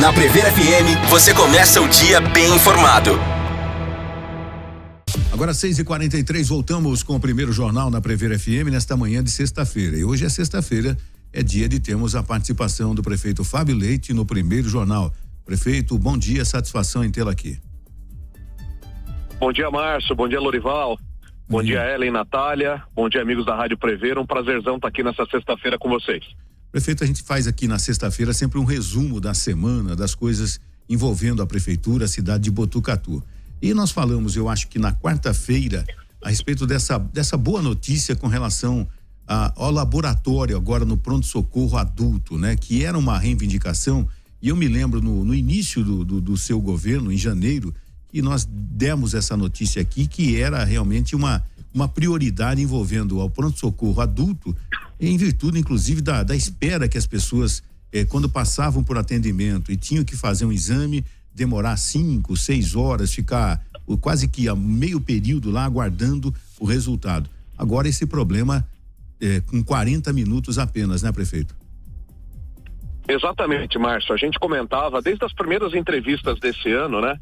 Na Prever FM, você começa o dia bem informado. Agora 6h43, voltamos com o primeiro jornal na Prever FM nesta manhã de sexta-feira. E hoje é sexta-feira, é dia de termos a participação do prefeito Fábio Leite no primeiro jornal. Prefeito, bom dia, satisfação em tê-lo aqui. Bom dia, Márcio, bom dia, Lorival, bom dia, Ellen, Natália, bom dia, amigos da Rádio Prever, um prazerzão estar aqui nessa sexta-feira com vocês. Prefeito, a gente faz aqui na sexta-feira sempre um resumo da semana, das coisas envolvendo a prefeitura, a cidade de Botucatu. E nós falamos, eu acho que na quarta-feira, a respeito dessa boa notícia com relação ao laboratório agora no pronto-socorro adulto, né? Que era uma reivindicação, e eu me lembro no início do seu governo, em janeiro, que nós demos essa notícia aqui, que era realmente uma prioridade envolvendo ao pronto-socorro adulto, em virtude, inclusive, da espera que as pessoas, quando passavam por atendimento e tinham que fazer um exame, demorar 5, 6 horas, ficar quase que a meio período lá aguardando o resultado. Agora esse problema com 40 minutos apenas, né, prefeito? Exatamente, Márcio. A gente comentava desde as primeiras entrevistas desse ano, né?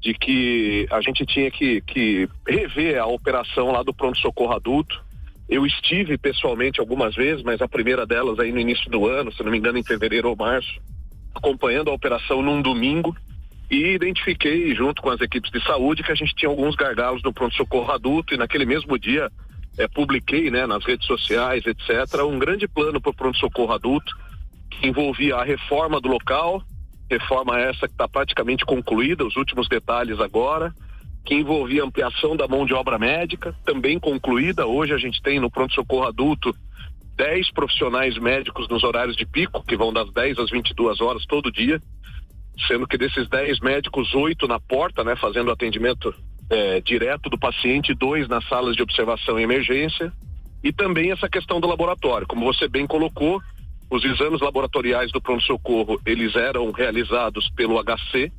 De que a gente tinha que rever a operação lá do pronto-socorro adulto. Eu estive pessoalmente algumas vezes, mas a primeira delas aí no início do ano, se não me engano em fevereiro ou março, acompanhando a operação num domingo, e identifiquei junto com as equipes de saúde que a gente tinha alguns gargalos no pronto-socorro adulto, e naquele mesmo dia publiquei, né, nas redes sociais, etc., um grande plano para o pronto-socorro adulto, que envolvia a reforma do local, reforma essa que está praticamente concluída, os últimos detalhes agora, que envolvia ampliação da mão de obra médica, também concluída. Hoje a gente tem no pronto-socorro adulto 10 profissionais médicos nos horários de pico, que vão das 10 às 22 horas todo dia, sendo que desses 10 médicos, 8 na porta, né, fazendo atendimento direto do paciente, 2 nas salas de observação e emergência, e também essa questão do laboratório. Como você bem colocou, os exames laboratoriais do pronto-socorro, eles eram realizados pelo HC,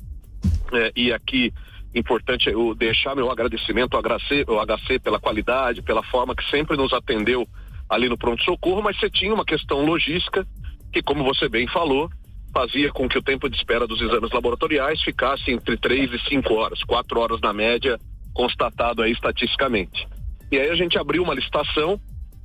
e aqui importante eu deixar meu agradecimento ao HC pela qualidade, pela forma que sempre nos atendeu ali no pronto-socorro, mas você tinha uma questão logística que, como você bem falou, fazia com que o tempo de espera dos exames laboratoriais ficasse entre 3 e 5 horas, 4 horas na média, constatado aí estatisticamente. E aí a gente abriu uma licitação,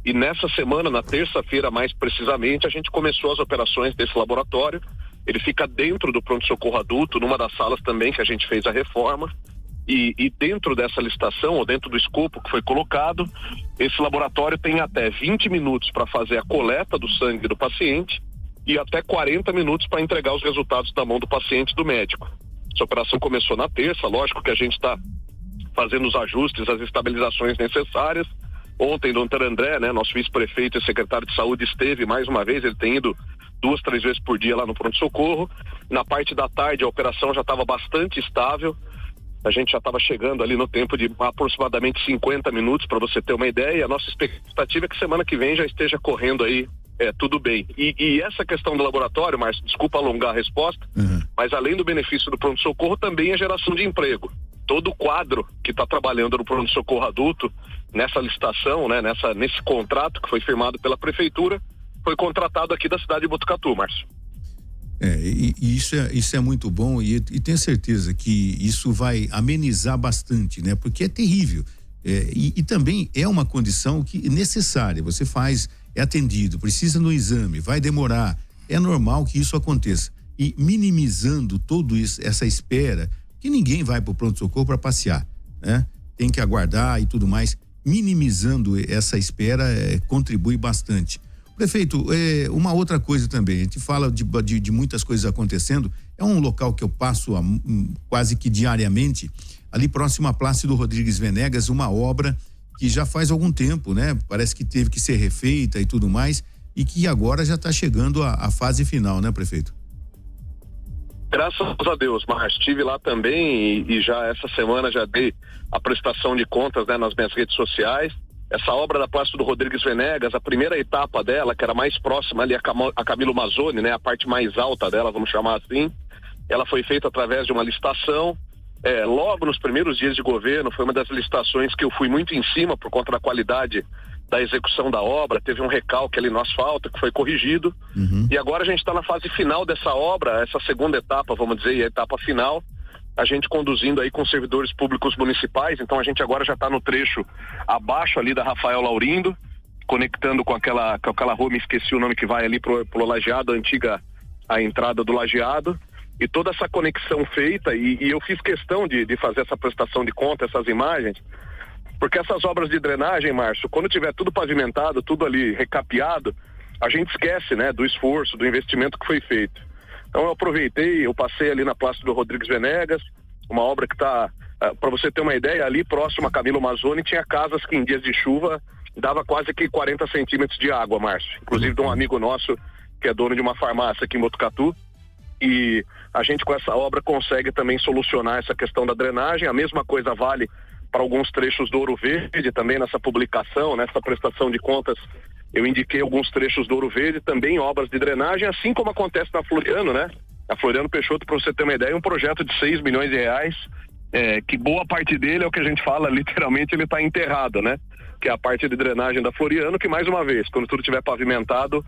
e nessa semana, na terça-feira mais precisamente, a gente começou as operações desse laboratório. Ele fica dentro do pronto-socorro adulto, numa das salas também que a gente fez a reforma, e dentro dessa licitação, ou dentro do escopo que foi colocado, esse laboratório tem até 20 minutos para fazer a coleta do sangue do paciente e até 40 minutos para entregar os resultados da mão do paciente e do médico. Essa operação começou na terça, lógico que a gente está fazendo os ajustes, as estabilizações necessárias. Ontem, doutor André, né, nosso vice-prefeito e secretário de saúde, esteve mais uma vez, ele tem ido 2, 3 vezes por dia lá no pronto-socorro. Na parte da tarde, a operação já estava bastante estável, a gente já estava chegando ali no tempo de aproximadamente 50 minutos, para você ter uma ideia. A nossa expectativa é que semana que vem já esteja correndo aí tudo bem. E essa questão do laboratório, Márcio, desculpa alongar a resposta, mas além do benefício do pronto-socorro, também é geração de emprego. Todo o quadro que está trabalhando no pronto-socorro adulto, nessa licitação, né, nesse contrato que foi firmado pela prefeitura, foi contratado aqui da cidade de Botucatu, Márcio. E isso é muito bom, e tenho certeza que isso vai amenizar bastante, né? Porque é terrível. E também é uma condição que necessária. Você é atendido, precisa no exame, vai demorar. É normal que isso aconteça. E minimizando tudo isso, essa espera, que ninguém vai para o pronto-socorro para passear, né? Tem que aguardar e tudo mais. Minimizando essa espera contribui bastante. Prefeito, uma outra coisa também, a gente fala de muitas coisas acontecendo, é um local que eu passo quase que diariamente, ali próximo à Plácido Rodrigues Venegas, uma obra que já faz algum tempo, né? Parece que teve que ser refeita e tudo mais, e que agora já está chegando à fase final, né, prefeito? Graças a Deus, Márcio, estive lá também e já essa semana já dei a prestação de contas, né, nas minhas redes sociais. Essa obra da Plácido Rodrigues Venegas, a primeira etapa dela, que era mais próxima ali a Camilo Mazzoni, né, a parte mais alta dela, vamos chamar assim, ela foi feita através de uma licitação. Logo nos primeiros dias de governo, foi uma das licitações que eu fui muito em cima por conta da qualidade da execução da obra, teve um recalque ali no asfalto que foi corrigido, e agora a gente está na fase final dessa obra, essa segunda etapa, vamos dizer, e a etapa final, a gente conduzindo aí com servidores públicos municipais. Então a gente agora já está no trecho abaixo ali da Rafael Laurindo, conectando com aquela rua, me esqueci o nome, que vai ali pro Lajeado, a entrada do Lajeado, e toda essa conexão feita, e eu fiz questão de fazer essa prestação de conta, essas imagens, porque essas obras de drenagem, Márcio, quando tiver tudo pavimentado, tudo ali recapeado, a gente esquece, né, do esforço, do investimento que foi feito. Então eu passei ali na Praça do Rodrigues Venegas, uma obra que está, para você ter uma ideia, ali próximo a Camilo Mazzoni, tinha casas que em dias de chuva dava quase que 40 centímetros de água, Márcio. Inclusive de um amigo nosso que é dono de uma farmácia aqui em Botucatu, e a gente com essa obra consegue também solucionar essa questão da drenagem. A mesma coisa vale para alguns trechos do Ouro Verde, também nessa publicação, nessa prestação de contas, eu indiquei alguns trechos do Ouro Verde, também obras de drenagem, assim como acontece na Floriano, né? A Floriano Peixoto, para você ter uma ideia, é um projeto de 6 milhões de reais, que boa parte dele é o que a gente fala, literalmente ele está enterrado, né? Que é a parte de drenagem da Floriano, que mais uma vez, quando tudo estiver pavimentado,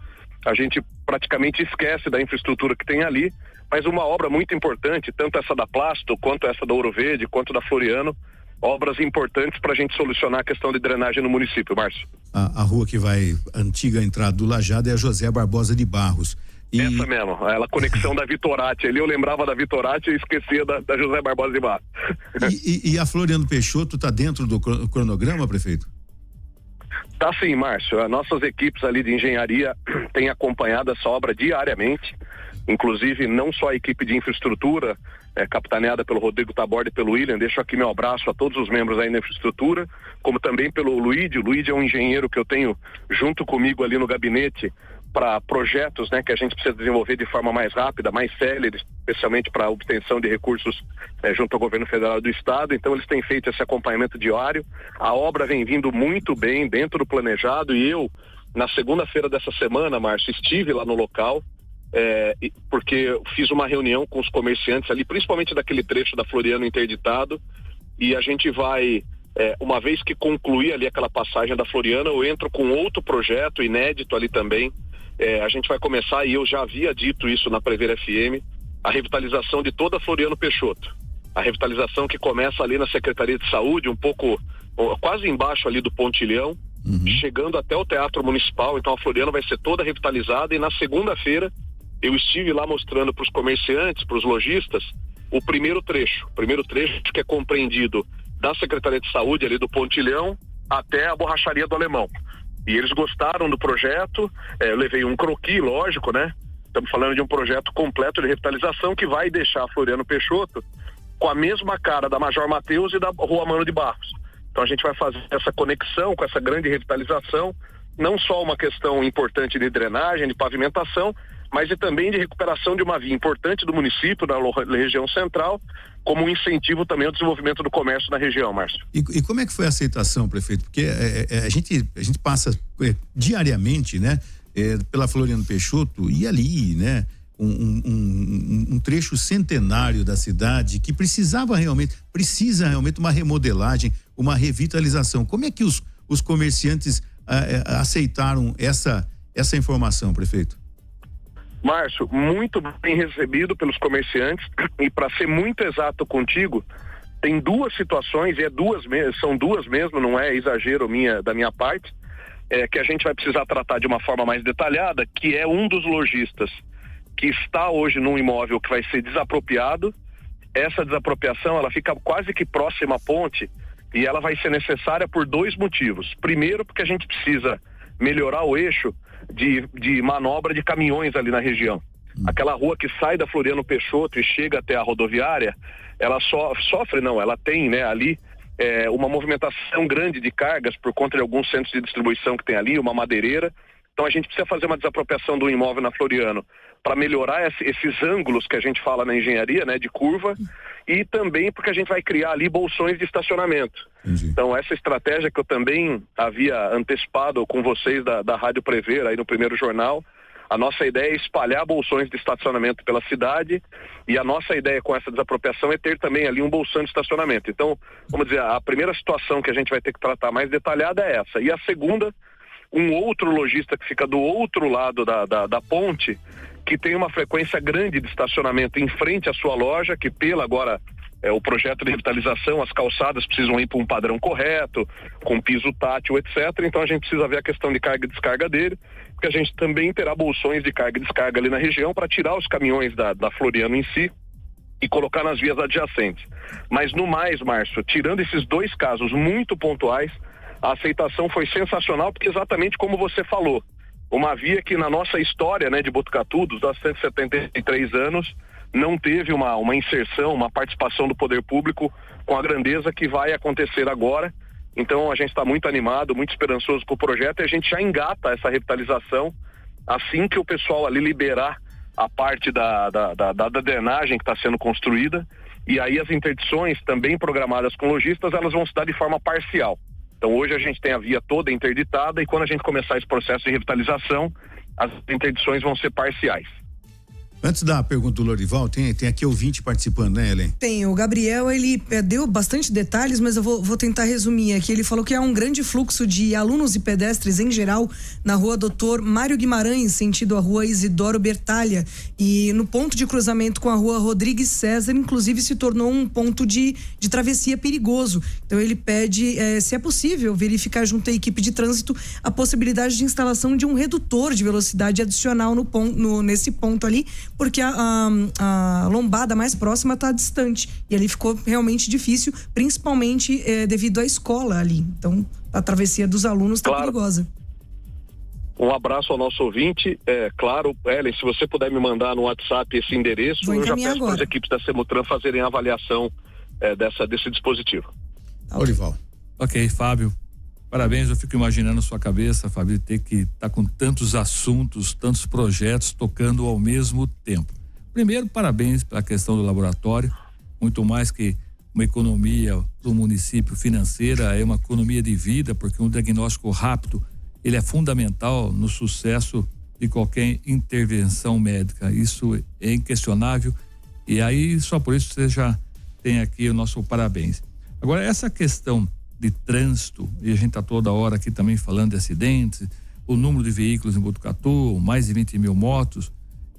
a gente praticamente esquece da infraestrutura que tem ali, mas uma obra muito importante, tanto essa da Plasto, quanto essa da Ouro Verde, quanto da Floriano, obras importantes para a gente solucionar a questão de drenagem no município, Márcio. A rua que vai, a antiga entrada do Lajeado, é a José Barbosa de Barros. Essa mesmo, ela conexão da Vitorati, ali eu lembrava da Vitorati e esquecia da José Barbosa de Barros. E a Floriano Peixoto está dentro do cronograma, prefeito? Tá sim, Márcio. As nossas equipes ali de engenharia têm acompanhado essa obra diariamente, inclusive não só a equipe de infraestrutura, capitaneada pelo Rodrigo Taborda e pelo William, deixo aqui meu abraço a todos os membros aí da infraestrutura, como também pelo Luíde. O Luíde é um engenheiro que eu tenho junto comigo ali no gabinete para projetos, né, que a gente precisa desenvolver de forma mais rápida, mais célere, especialmente para a obtenção de recursos junto ao governo federal do estado. Então eles têm feito esse acompanhamento diário. A obra vem vindo muito bem dentro do planejado, e eu, na segunda-feira dessa semana, Márcio, estive lá no local, porque eu fiz uma reunião com os comerciantes ali, principalmente daquele trecho da Floriano interditado, e a gente vai, uma vez que concluir ali aquela passagem da Floriano, eu entro com outro projeto inédito ali também. A gente vai começar, e eu já havia dito isso na Prever FM, a revitalização de toda a Floriano Peixoto. A revitalização que começa ali na Secretaria de Saúde, um pouco, quase embaixo ali do Pontilhão, chegando até o Teatro Municipal. Então a Floriano vai ser toda revitalizada, e na segunda-feira eu estive lá mostrando para os comerciantes, para os lojistas, o primeiro trecho que é compreendido da Secretaria de Saúde ali do Pontilhão até a borracharia do Alemão. E eles gostaram do projeto. Eu levei um croquis, lógico, né? Estamos falando de um projeto completo de revitalização que vai deixar a Floriano Peixoto com a mesma cara da Major Mateus e da Rua Mano de Barros. Então a gente vai fazer essa conexão com essa grande revitalização, não só uma questão importante de drenagem, de pavimentação, mas também de recuperação de uma via importante do município, da região central, como um incentivo também ao desenvolvimento do comércio na região, Márcio. E como é que foi a aceitação, prefeito? Porque a gente passa diariamente, né, pela Floriano Peixoto, e ali, né, um trecho centenário da cidade que precisa realmente uma remodelagem, uma revitalização. Como é que os comerciantes aceitaram essa informação, prefeito? Márcio, muito bem recebido pelos comerciantes, e para ser muito exato contigo, tem duas situações, e são duas mesmo, não é exagero da minha parte, que a gente vai precisar tratar de uma forma mais detalhada, que é um dos lojistas que está hoje num imóvel que vai ser desapropriado. Essa desapropriação, ela fica quase que próxima à ponte, e ela vai ser necessária por dois motivos. Primeiro, porque a gente precisa melhorar o eixo de manobra de caminhões ali na região. Aquela rua que sai da Floriano Peixoto e chega até a rodoviária, ela ela tem, né, ali uma movimentação grande de cargas por conta de alguns centros de distribuição que tem ali, uma madeireira. Então a gente precisa fazer uma desapropriação do imóvel na Floriano para melhorar esses ângulos que a gente fala na engenharia, né, de curva, e também porque a gente vai criar ali bolsões de estacionamento. Entendi. Então essa estratégia que eu também havia antecipado com vocês da Rádio Prever aí no primeiro jornal, a nossa ideia é espalhar bolsões de estacionamento pela cidade, e a nossa ideia com essa desapropriação é ter também ali um bolsão de estacionamento. Então, vamos dizer, a primeira situação que a gente vai ter que tratar mais detalhada é essa, e a segunda um outro lojista que fica do outro lado da ponte, que tem uma frequência grande de estacionamento em frente à sua loja, que agora o projeto de revitalização, as calçadas precisam ir para um padrão correto, com piso tátil, etc. Então a gente precisa ver a questão de carga e descarga dele, porque a gente também terá bolsões de carga e descarga ali na região para tirar os caminhões da Floriano em si e colocar nas vias adjacentes. Mas no mais, Márcio, tirando esses 2 casos muito pontuais, a aceitação foi sensacional, porque exatamente como você falou, uma via que na nossa história, né, de Botucatu, dos 173 anos, não teve uma inserção, uma participação do poder público com a grandeza que vai acontecer agora. Então a gente está muito animado, muito esperançoso com o projeto, e a gente já engata essa revitalização assim que o pessoal ali liberar a parte da drenagem que está sendo construída, e aí as interdições também programadas com lojistas, elas vão se dar de forma parcial. Então hoje a gente tem a via toda interditada, e quando a gente começar esse processo de revitalização, as interdições vão ser parciais. Antes da pergunta do Lorival, tem aqui ouvinte participando, né, Helen? Tem, o Gabriel, ele deu bastante detalhes, mas eu vou tentar resumir aqui. Ele falou que há um grande fluxo de alunos e pedestres em geral na rua Doutor Mário Guimarães, sentido a rua Isidoro Bertalha, e no ponto de cruzamento com a rua Rodrigues César, inclusive se tornou um ponto de travessia perigoso. Então ele pede, se é possível, verificar junto à equipe de trânsito a possibilidade de instalação de um redutor de velocidade adicional nesse ponto ali, porque a lombada mais próxima está distante e ali ficou realmente difícil, principalmente devido à escola ali. Então a travessia dos alunos está perigosa. Um abraço ao nosso ouvinte. Claro, Ellen, se você puder me mandar no WhatsApp esse endereço, eu já peço para as equipes da Semutran fazerem a avaliação desse dispositivo. Orival. Ok, Fábio. Parabéns, eu fico imaginando sua cabeça, Fábio, ter que estar com tantos assuntos, tantos projetos tocando ao mesmo tempo. Primeiro, parabéns pela questão do laboratório, muito mais que uma economia do município financeira, é uma economia de vida, porque um diagnóstico rápido, ele é fundamental no sucesso de qualquer intervenção médica. Isso é inquestionável, e aí só por isso você já tem aqui o nosso parabéns. Agora, essa questão de trânsito, e a gente está toda hora aqui também falando de acidentes, o número de veículos em Botucatu, mais de 20 mil motos,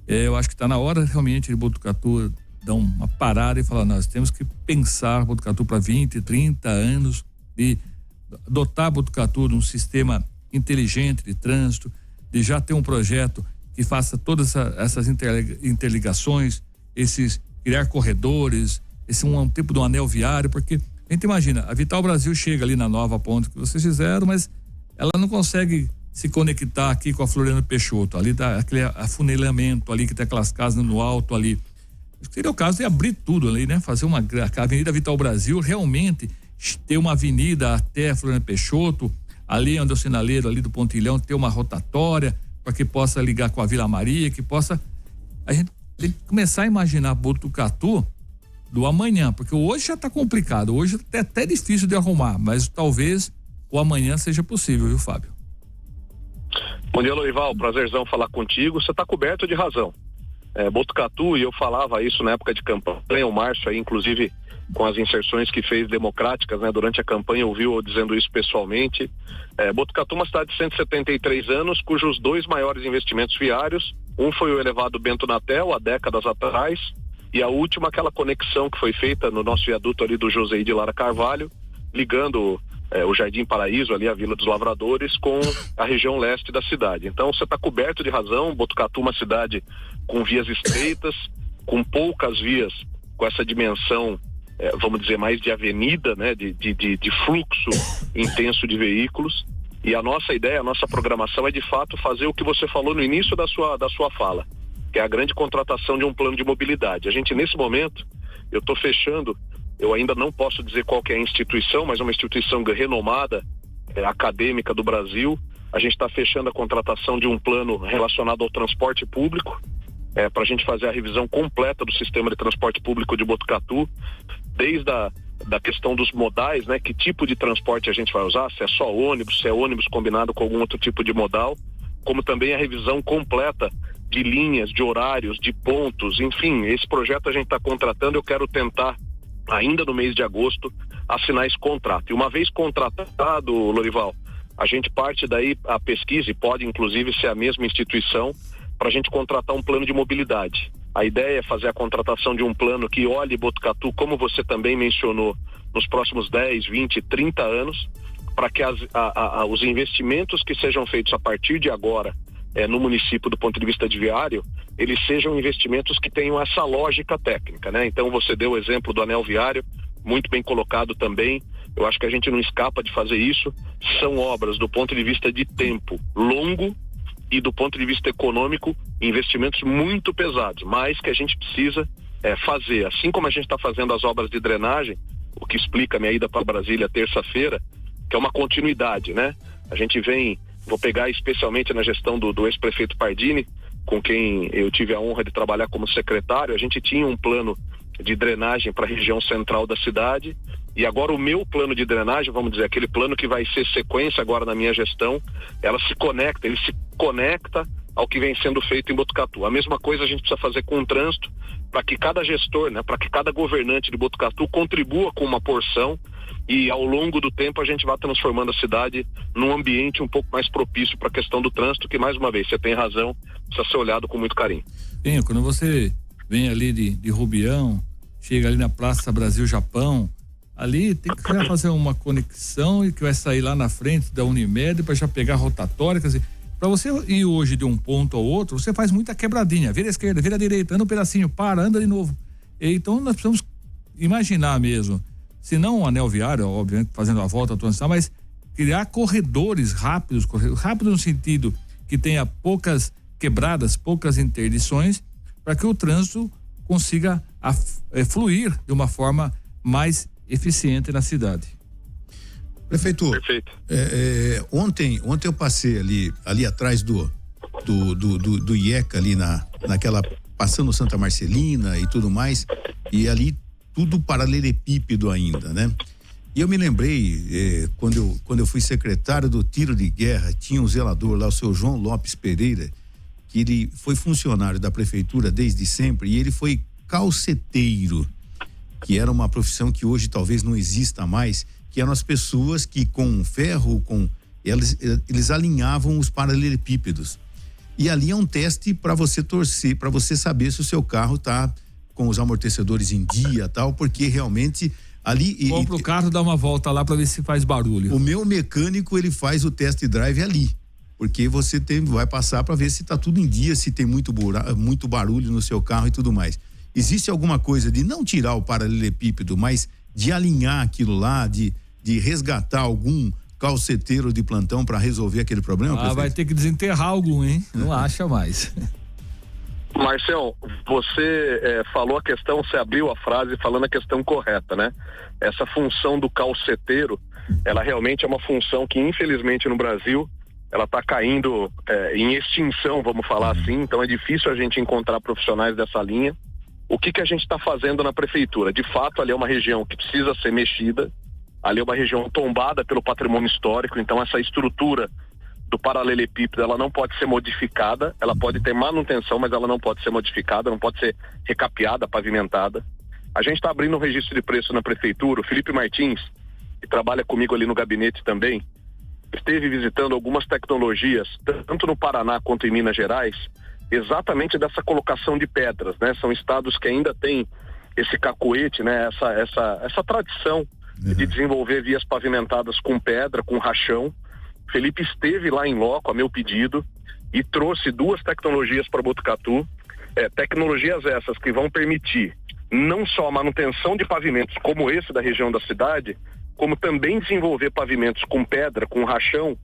eu acho que está na hora realmente de Botucatu dar uma parada e falar, nós temos que pensar Botucatu para 20, 30 anos, de dotar Botucatu de um sistema inteligente de trânsito, de já ter um projeto que faça todas essas interligações, criar corredores, um tipo de um anel viário, porque a gente imagina, a Vital Brasil chega ali na nova ponte que vocês fizeram, mas ela não consegue se conectar aqui com a Floriano Peixoto, ali dá aquele afunilamento ali, que tem aquelas casas no alto ali. Seria o caso de abrir tudo ali, né? Fazer a Avenida Vital Brasil realmente ter uma avenida até Floriano Peixoto, ali onde é o sinaleiro ali do Pontilhão, ter uma rotatória para que possa ligar com a Vila Maria, a gente tem que começar a imaginar Botucatu do amanhã, porque hoje já está complicado, hoje é até difícil de arrumar, mas talvez o amanhã seja possível, viu, Fábio? Bom dia, Lorival, prazerzão falar contigo, você está coberto de razão. Botucatu, e eu falava isso na época de campanha, o Márcio aí, inclusive, com as inserções que fez democráticas, né, durante a campanha, ouviu eu dizendo isso pessoalmente. Botucatu é uma cidade de 173 anos, cujos 2 maiores investimentos viários, um foi o elevado Bento Natel, há décadas atrás, e a última, aquela conexão que foi feita no nosso viaduto ali do José de Lara Carvalho, ligando o Jardim Paraíso, ali a Vila dos Lavradores, com a região leste da cidade. Então você está coberto de razão, Botucatu uma cidade com vias estreitas, com poucas vias, com essa dimensão, vamos dizer, mais de avenida, né, de fluxo intenso de veículos. E a nossa ideia, a nossa programação é de fato fazer o que você falou no início da sua fala, que é a grande contratação de um plano de mobilidade. A gente, nesse momento, eu estou fechando, eu ainda não posso dizer qual que é a instituição, mas é uma instituição renomada, acadêmica do Brasil. A gente está fechando a contratação de um plano relacionado ao transporte público, para a gente fazer a revisão completa do sistema de transporte público de Botucatu, desde da questão dos modais, né? Que tipo de transporte a gente vai usar, se é só ônibus, se é ônibus combinado com algum outro tipo de modal, como também a revisão completa de linhas, de horários, de pontos, enfim, esse projeto a gente está contratando, eu quero tentar, ainda no mês de agosto, assinar esse contrato. E uma vez contratado, Lorival, a gente parte daí a pesquisa, e pode inclusive ser a mesma instituição, para a gente contratar um plano de mobilidade. A ideia é fazer a contratação de um plano que olhe Botucatu, como você também mencionou, nos próximos 10, 20, 30 anos, para que os investimentos que sejam feitos a partir de agora no município do ponto de vista de viário, eles sejam investimentos que tenham essa lógica técnica, né? Então você deu o exemplo do anel viário, muito bem colocado também. Eu acho que a gente não escapa de fazer isso. São obras do ponto de vista de tempo longo e do ponto de vista econômico, investimentos muito pesados, mas que a gente precisa fazer. Assim como a gente está fazendo as obras de drenagem, o que explica a minha ida para Brasília terça-feira, que é uma continuidade, né? A gente vem, vou pegar especialmente na gestão do ex-prefeito Pardini, com quem eu tive a honra de trabalhar como secretário. A gente tinha um plano de drenagem para a região central da cidade, e agora o meu plano de drenagem, vamos dizer, aquele plano que vai ser sequência agora na minha gestão, ele se conecta ao que vem sendo feito em Botucatu. A mesma coisa a gente precisa fazer com o trânsito, para que cada gestor, né, para que cada governante de Botucatu contribua com uma porção, e ao longo do tempo a gente vai transformando a cidade num ambiente um pouco mais propício para a questão do trânsito, que, mais uma vez, você tem razão, precisa ser olhado com muito carinho. Sim, quando você vem ali de Rubião, chega ali na Praça Brasil-Japão, ali tem que fazer uma conexão e que vai sair lá na frente da Unimed para já pegar a rotatória, quer dizer, para você ir hoje de um ponto ao outro, você faz muita quebradinha, vira à esquerda, vira à direita, anda um pedacinho, para, anda de novo. Então nós precisamos imaginar mesmo, se não um anel viário, obviamente fazendo a volta transição, mas criar corredores rápidos no sentido que tenha poucas quebradas, poucas interdições, para que o trânsito consiga fluir de uma forma mais eficiente na cidade. Prefeito, Perfeito. Ontem eu passei ali atrás do IECA, ali naquela, passando Santa Marcelina e tudo mais, e ali tudo paralelepípedo ainda, né? E eu me lembrei, quando eu fui secretário do tiro de guerra, tinha um zelador lá, o seu João Lopes Pereira, que ele foi funcionário da prefeitura desde sempre, e ele foi calceteiro, que era uma profissão que hoje talvez não exista mais, que eram as pessoas que com ferro, eles alinhavam os paralelepípedos. E ali é um teste para você torcer, para você saber se o seu carro tá com os amortecedores em dia, tal, porque realmente ali... Compra o carro, dá uma volta lá para ver se faz barulho. O meu mecânico, ele faz o test drive ali, porque você vai passar para ver se tá tudo em dia, se tem muito barulho no seu carro e tudo mais. Existe alguma coisa de não tirar o paralelepípedo, mas de alinhar aquilo lá, de resgatar algum calceteiro de plantão para resolver aquele problema? Prefeito? Vai ter que desenterrar algum, hein? Não acha mais. Marcelo, você falou a questão, você abriu a frase falando a questão correta, né? Essa função do calceteiro, ela realmente é uma função que, infelizmente, no Brasil, ela está caindo em extinção, vamos falar assim. Então é difícil a gente encontrar profissionais dessa linha. O que a gente está fazendo na prefeitura? De fato, ali é uma região que precisa ser mexida, ali é uma região tombada pelo patrimônio histórico, então essa estrutura do paralelepípedo, ela não pode ser modificada, ela pode ter manutenção, mas ela não pode ser modificada, não pode ser recapeada, pavimentada. A gente está abrindo um registro de preço na prefeitura. O Felipe Martins, que trabalha comigo ali no gabinete também, esteve visitando algumas tecnologias, tanto no Paraná quanto em Minas Gerais, exatamente dessa colocação de pedras, né? São estados que ainda têm esse cacoete, né? Essa tradição de desenvolver vias pavimentadas com pedra, com rachão. Felipe esteve lá em loco, a meu pedido, e trouxe 2 tecnologias para Botucatu, tecnologias essas que vão permitir não só a manutenção de pavimentos como esse da região da cidade, como também desenvolver pavimentos com pedra, com rachão,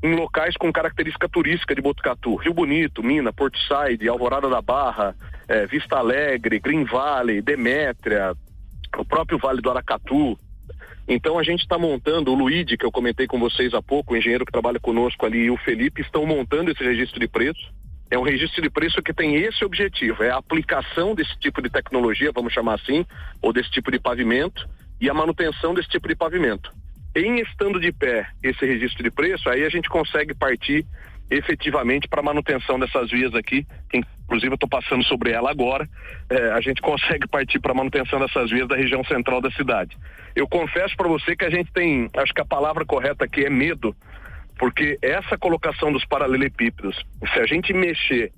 em locais com característica turística de Botucatu: Rio Bonito, Mina, Porto Saide, Alvorada da Barra, Vista Alegre, Green Valley, Demétria, o próprio Vale do Aracatu. Então a gente está montando, o Luíde, que eu comentei com vocês há pouco, o engenheiro que trabalha conosco ali, e o Felipe estão montando esse registro de preço. É um registro de preço que tem esse objetivo, é a aplicação desse tipo de tecnologia, vamos chamar assim, ou desse tipo de pavimento, e a manutenção desse tipo de pavimento. Em estando de pé esse registro de preço, aí a gente consegue partir efetivamente para a manutenção dessas vias aqui, que inclusive eu estou passando sobre ela agora. A gente consegue partir para a manutenção dessas vias da região central da cidade. Eu confesso para você que a gente tem, acho que a palavra correta aqui é medo, porque essa colocação dos paralelepípedos, se a gente mexer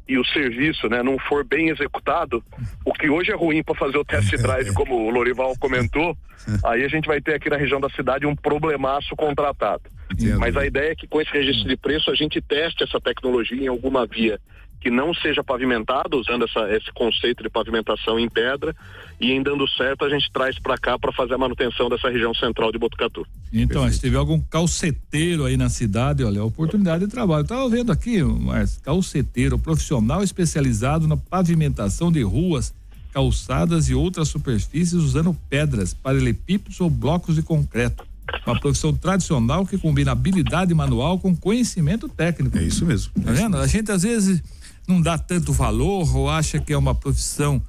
e o serviço, né, não for bem executado, o que hoje é ruim para fazer o test drive, como o Lorival comentou, aí a gente vai ter aqui na região da cidade um problemaço contratado. Entendo. Mas a ideia é que com esse registro de preço a gente teste essa tecnologia em alguma via que não seja pavimentada, usando esse conceito de pavimentação em pedra, e em dando certo a gente traz para cá para fazer a manutenção dessa região central de Botucatu. Então, se tiver algum calceteiro aí na cidade, olha, é oportunidade de trabalho. Eu estava vendo aqui, mas calceteiro, profissional especializado na pavimentação de ruas, calçadas e outras superfícies usando pedras, paralelepípedos ou blocos de concreto. Uma profissão tradicional que combina habilidade manual com conhecimento técnico. É isso mesmo. Tá vendo? A gente às vezes não dá tanto valor ou acha que é uma profissão,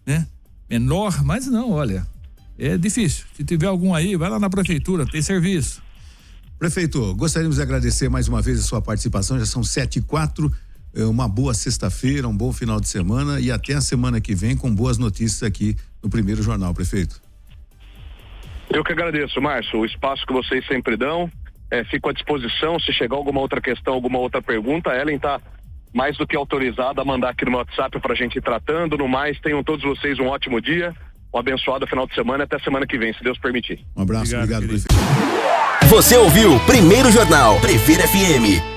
né, menor, mas não, olha, é difícil. Se tiver algum aí, vai lá na prefeitura, tem serviço. Prefeito, gostaríamos de agradecer mais uma vez a sua participação, já são 7h04, uma boa sexta-feira, um bom final de semana e até a semana que vem com boas notícias aqui no Primeiro Jornal, prefeito. Eu que agradeço, Márcio, o espaço que vocês sempre dão, fico à disposição, se chegar alguma outra questão, alguma outra pergunta, a Ellen tá mais do que autorizada a mandar aqui no meu WhatsApp pra gente ir tratando. No mais, tenham todos vocês um ótimo dia, um abençoado final de semana, até semana que vem, se Deus permitir. Um abraço, obrigado prefeito. Você ouviu Primeiro Jornal, Prefeira FM.